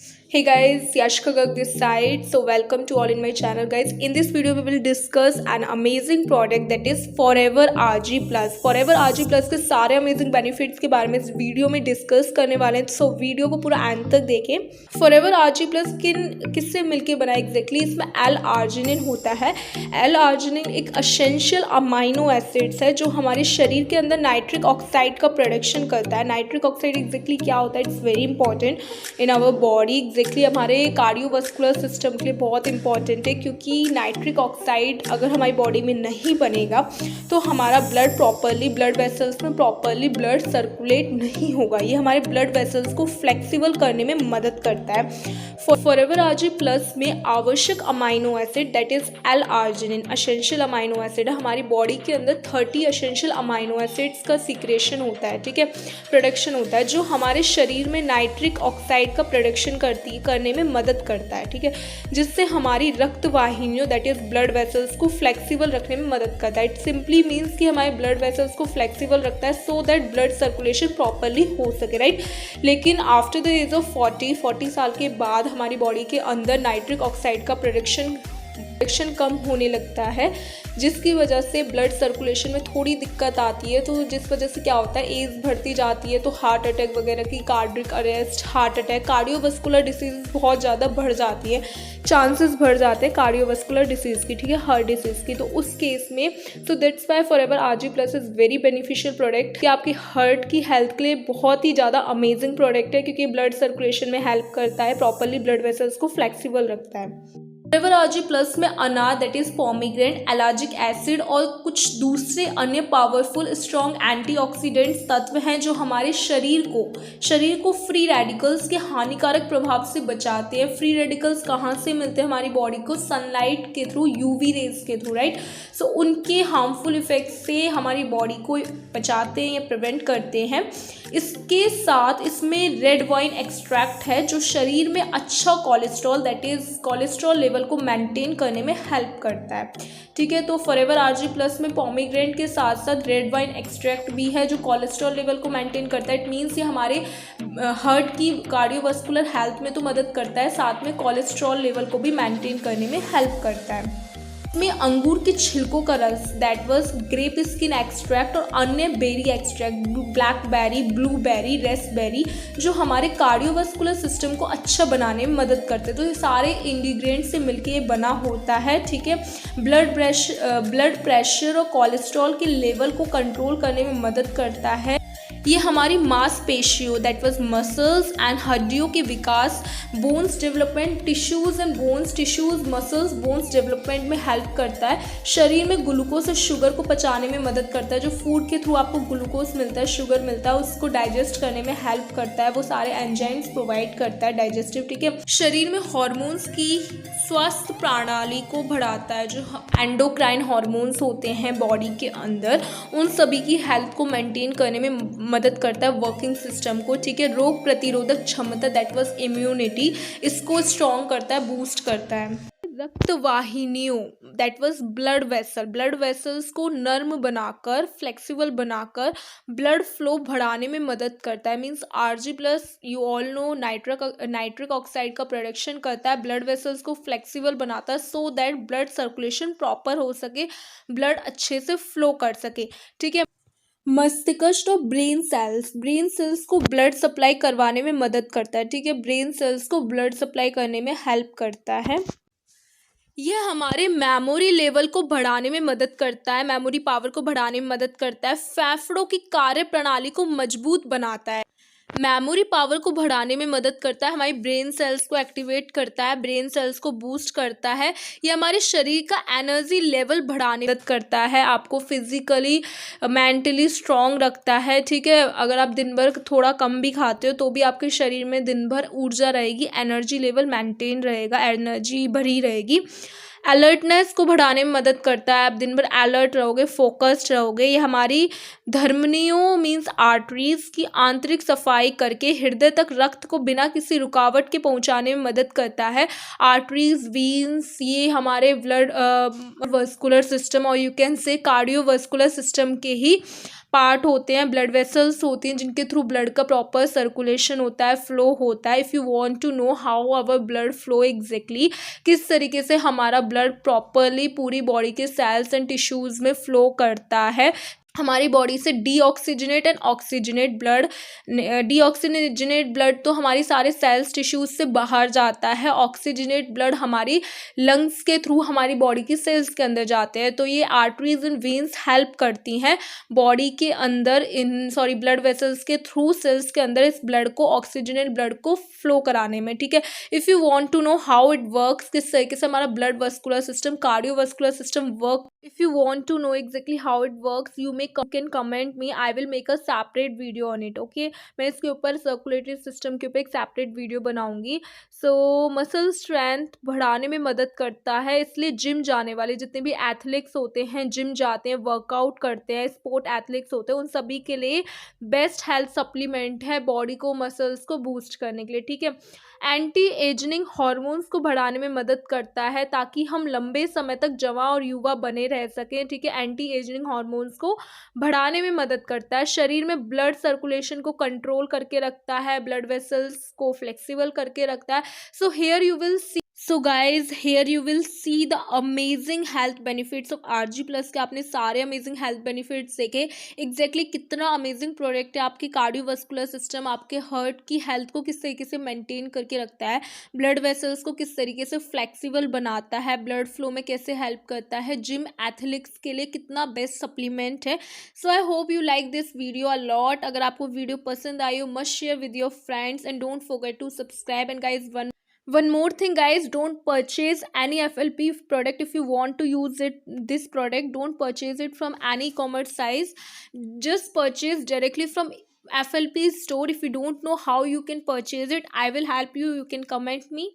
Hey guys, Yash Kagak this side. So welcome to all in my channel guys. In this video we will discuss an amazing product that is Forever Argi Plus. Forever Argi Plus के सारे amazing benefits के बारे में इस video में discuss करने वाले हैं, तो वीडियो को पूरा एंड तक देखें। Forever Argi Plus किससे मिलके बना एग्जैक्टली इसमें L-arginine होता है। L-arginine एक असेंशियल अमाइनो एसिड्स है जो हमारे शरीर के अंदर नाइट्रिक ऑक्साइड का प्रोडक्शन करता है। नाइट्रिक ऑक्साइड एग्जैक्टली क्या होता है, it's very important in our body. Exactly हमारे कार्डियोवास्कुलर सिस्टम के लिए बहुत इंपॉर्टेंट है, क्योंकि नाइट्रिक ऑक्साइड अगर हमारी बॉडी में नहीं बनेगा तो हमारा ब्लड प्रॉपरली ब्लड वेसल्स में प्रॉपरली ब्लड सर्कुलेट नहीं होगा। ये हमारे ब्लड वेसल्स को फ्लेक्सिबल करने में मदद करता है। फॉरएवर आरजी प्लस में आवश्यक amino acid that is L arginine essential amino acid है। हमारी बॉडी के अंदर 30 असेंशियल अमाइनो एसिड्स का सिक्रेशन होता है, ठीक है, प्रोडक्शन होता है, जो हमारे शरीर में नाइट्रिक ऑक्साइड का प्रोडक्शन करने में मदद करता है, ठीक है, जिससे हमारी रक्त वाहिनियों दैट इज ब्लड वेसल्स को फ्लेक्सिबल रखने में मदद करता है। इट सिंपली मीन्स कि हमारे ब्लड वेसल्स को फ्लेक्सिबल रखता है so that blood circulation properly हो सके, राइट। लेकिन आफ्टर द एज ऑफ 40 साल के बाद हमारी बॉडी के अंदर नाइट्रिक ऑक्साइड का प्रोडक्शन कम होने लगता है, जिसकी वजह से ब्लड सर्कुलेशन में थोड़ी दिक्कत आती है। तो जिस वजह से क्या होता है, एज बढ़ती जाती है तो हार्ट अटैक वगैरह की, cardiac arrest, heart attack, cardiovascular disease बहुत ज़्यादा बढ़ जाती है, चांसेस बढ़ जाते हैं कार्डियोवास्कुलर डिसीज़ की, ठीक है, हार्ट डिसीज़ की। तो उस केस में तो that's why Forever Argi plus is very beneficial product, कि आपकी हार्ट की हेल्थ के लिए बहुत ही ज़्यादा अमेजिंग प्रोडक्ट है, क्योंकि ब्लड सर्कुलेशन में हेल्प करता है, प्रॉपरली ब्लड वेसल्स को फ्लेक्सिबल रखता है। फॉरएवर आरजी प्लस में अनार that is pomegranate, ellagic acid और कुछ दूसरे अन्य पावरफुल स्ट्रॉन्ग एंटीऑक्सीडेंट्स तत्व हैं जो हमारे शरीर को फ्री रेडिकल्स के हानिकारक प्रभाव से बचाते हैं। फ्री रेडिकल्स कहाँ से मिलते हैं हमारी बॉडी को? सनलाइट के थ्रू, यूवी रेज के थ्रू, राइट। सो उनके हार्मफुल इफेक्ट से हमारी बॉडी को बचाते हैं या प्रिवेंट करते हैं। इसके साथ इसमें रेड वाइन एक्सट्रैक्ट है जो शरीर में अच्छा cholesterol that is cholesterol level को मेंटेन करने में हेल्प करता है, ठीक है। तो फॉरएवर आरजी प्लस में पोमीग्रेनेट के साथ साथ रेड वाइन एक्सट्रैक्ट भी है जो कोलेस्ट्रॉल लेवल को मेंटेन करता है। इट मीन्स ये हमारे हार्ट की कार्डियोवास्कुलर हेल्थ में तो मदद करता है, साथ में कोलेस्ट्रॉल लेवल को भी मेंटेन करने में हेल्प करता है। में अंगूर के छिलकों का रस that was grape skin extract और अन्य berry extract, blackberry, blueberry, raspberry, जो हमारे कार्डियोवास्कुलर सिस्टम को अच्छा बनाने में मदद करते हैं। तो ये सारे इंग्रेडिएंट से मिलके ये बना होता है, ठीक है। ब्लड प्रेशर और कोलेस्ट्रॉल के लेवल को कंट्रोल करने में मदद करता है। ये हमारी मांसपेशियों दैट वाज मसल्स एंड हड्डियों के विकास, bones development, tissues and bones, tissues, muscles, bones development में हेल्प करता है। शरीर में ग्लूकोज और शुगर को पचाने में मदद करता है। जो फूड के थ्रू आपको ग्लूकोज मिलता है, शुगर मिलता है, उसको डाइजेस्ट करने में हेल्प करता है। वो सारे एंजाइम्स प्रोवाइड करता है डाइजेस्टिव, ठीक है। शरीर में हॉर्मोन्स की स्वस्थ प्रणाली को बढ़ाता है। जो एंडोक्राइन हॉर्मोन्स होते हैं बॉडी के अंदर, उन सभी की हेल्थ को मेंटेन करने में मदद करता है, वर्किंग सिस्टम को, ठीक है। रोग प्रतिरोधक क्षमता दैट वाज इम्यूनिटी, इसको स्ट्रॉन्ग करता है, बूस्ट करता है। रक्त वाहिनियों दैट वाज ब्लड वेसल्स को नर्म बनाकर, फ्लेक्सिबल बनाकर ब्लड फ्लो बढ़ाने में मदद करता है। Means Argi plus you all know nitric oxide का प्रोडक्शन करता है, ब्लड वेसल्स को फ्लेक्सिबल बनाता है so that blood circulation proper हो सके, ब्लड अच्छे से फ्लो कर सके, ठीक है। मस्तिष्क और ब्रेन सेल्स को ब्लड सप्लाई करवाने में मदद करता है, ठीक है। ब्रेन सेल्स को ब्लड सप्लाई करने में हेल्प करता है। यह हमारे मेमोरी लेवल को बढ़ाने में मदद करता है, मेमोरी पावर को बढ़ाने में मदद करता है। फेफड़ों की कार्य प्रणाली को मजबूत बनाता है, मेमोरी पावर को बढ़ाने में मदद करता है। हमारी ब्रेन सेल्स को एक्टिवेट करता है, ब्रेन सेल्स को बूस्ट करता है। ये हमारे शरीर का एनर्जी लेवल बढ़ाने में मदद करता है, आपको फिजिकली मेंटली स्ट्रॉन्ग रखता है, ठीक है। अगर आप दिन भर थोड़ा कम भी खाते हो तो भी आपके शरीर में दिन भर ऊर्जा रहेगी, एनर्जी लेवल मेंटेन रहेगा, एनर्जी भरी रहेगी। अलर्टनेस को बढ़ाने में मदद करता है, आप दिन भर अलर्ट रहोगे, फोकस्ड रहोगे। ये हमारी धमनियों मीन्स आर्टरीज की आंतरिक सफाई करके हृदय तक रक्त को बिना किसी रुकावट के पहुंचाने में मदद करता है। आर्टरीज, वीन्स, ये हमारे ब्लड वास्कुलर सिस्टम और you can say cardiovascular system के ही पार्ट होते हैं, ब्लड वेसल्स होती हैं जिनके थ्रू ब्लड का प्रॉपर सर्कुलेशन होता है, फ्लो होता है। If you want to know how our blood flow exactly, किस तरीके से हमारा ब्लड प्रॉपरली पूरी बॉडी के सेल्स एंड टिश्यूज़ में फ्लो करता है, हमारी बॉडी से deoxygenate and oxygenate blood, deoxygenate blood तो हमारी सारे सेल्स टिश्यूज से बाहर जाता है, ऑक्सीजनेट ब्लड हमारी लंग्स के थ्रू हमारी बॉडी की सेल्स के अंदर जाते हैं। तो ये आर्टरीज एंड वेन्स हेल्प करती हैं बॉडी के अंदर ब्लड वेसल्स के थ्रू सेल्स के अंदर इस ब्लड को, ऑक्सीजनेट ब्लड को फ्लो कराने में, ठीक है। If you want to know how it works, किस तरीके से हमारा blood vascular system, cardiovascular system work, if you want to know exactly how it works, you can comment me, I will make a separate video on it, okay। मैं इसके ऊपर circulatory system के ऊपर एक सेपरेट वीडियो बनाऊंगी। सो muscle strength बढ़ाने में मदद करता है, इसलिए जिम जाने वाले जितने भी एथलीट्स होते हैं, जिम जाते हैं, वर्कआउट करते हैं, स्पोर्ट एथलीट्स होते हैं, उन सभी के लिए बेस्ट हेल्थ सप्लीमेंट है बॉडी को, मसल्स को बूस्ट करने के लिए, ठीक है। एंटी एजिंग हार्मोन्स को बढ़ाने में मदद करता है ताकि हम लंबे समय तक जवां और युवा बने रह सकें, ठीक है। एंटी एजिंग हार्मोन्स को बढ़ाने में मदद करता है, शरीर में ब्लड सर्कुलेशन को कंट्रोल करके रखता है, ब्लड वेसल्स को फ्लेक्सिबल करके रखता है। So here you will see, so guys here you will see the amazing health benefits of Argi plus के। आपने सारे अमेजिंग हेल्थ बेनिफिट्स देखे, एग्जैक्टली कितना अमेजिंग प्रोडक्ट है, आपकी कार्डियोवास्कुलर सिस्टम, आपके हार्ट की हेल्थ को किस तरीके से मेंटेन करके रखता है, ब्लड वेसल्स को किस तरीके से फ्लेक्सिबल बनाता है, ब्लड फ्लो में कैसे हेल्प करता है, जिम एथलीट्स के लिए कितना बेस्ट सप्लीमेंट है। So I hope you like this video a lot. अगर आपको वीडियो पसंद आई हो, must share with your friends and don't forget to subscribe. And guys one more thing guys, don't purchase any FLP product. If you want to use this product, don't purchase it from any e-commerce sites, just purchase directly from FLP store. If you don't know how you can purchase it, I will help you, you can comment me.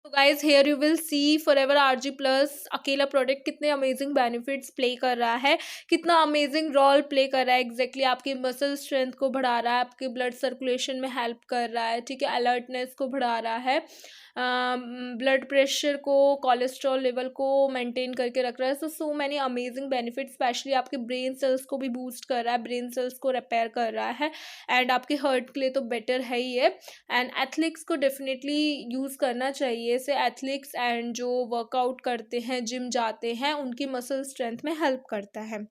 तो guys here you will see Forever Argi plus अकेला product कितने amazing benefits play कर रहा है, कितना amazing role play कर रहा है एग्जैक्टली आपकी मसल स्ट्रेंथ को बढ़ा रहा है, आपके ब्लड सर्कुलेशन में हेल्प कर रहा है, ठीक है, अलर्टनेस को बढ़ा रहा है, ब्लड प्रेशर को, कोलेस्ट्रॉल लेवल को मेंटेन करके रख रहा है। So many amazing benefits, specially आपके ब्रेन सेल्स को भी बूस्ट कर रहा है, ब्रेन सेल्स को रिपेयर कर रहा है, एंड आपके हार्ट के लिए तो बेटर है ही है। एंड एथलीट्स को डेफिनेटली यूज़ करना चाहिए से एथलीट्स एंड जो वर्कआउट करते हैं, जिम जाते हैं, उनकी मसल स्ट्रेंथ में हेल्प करता है।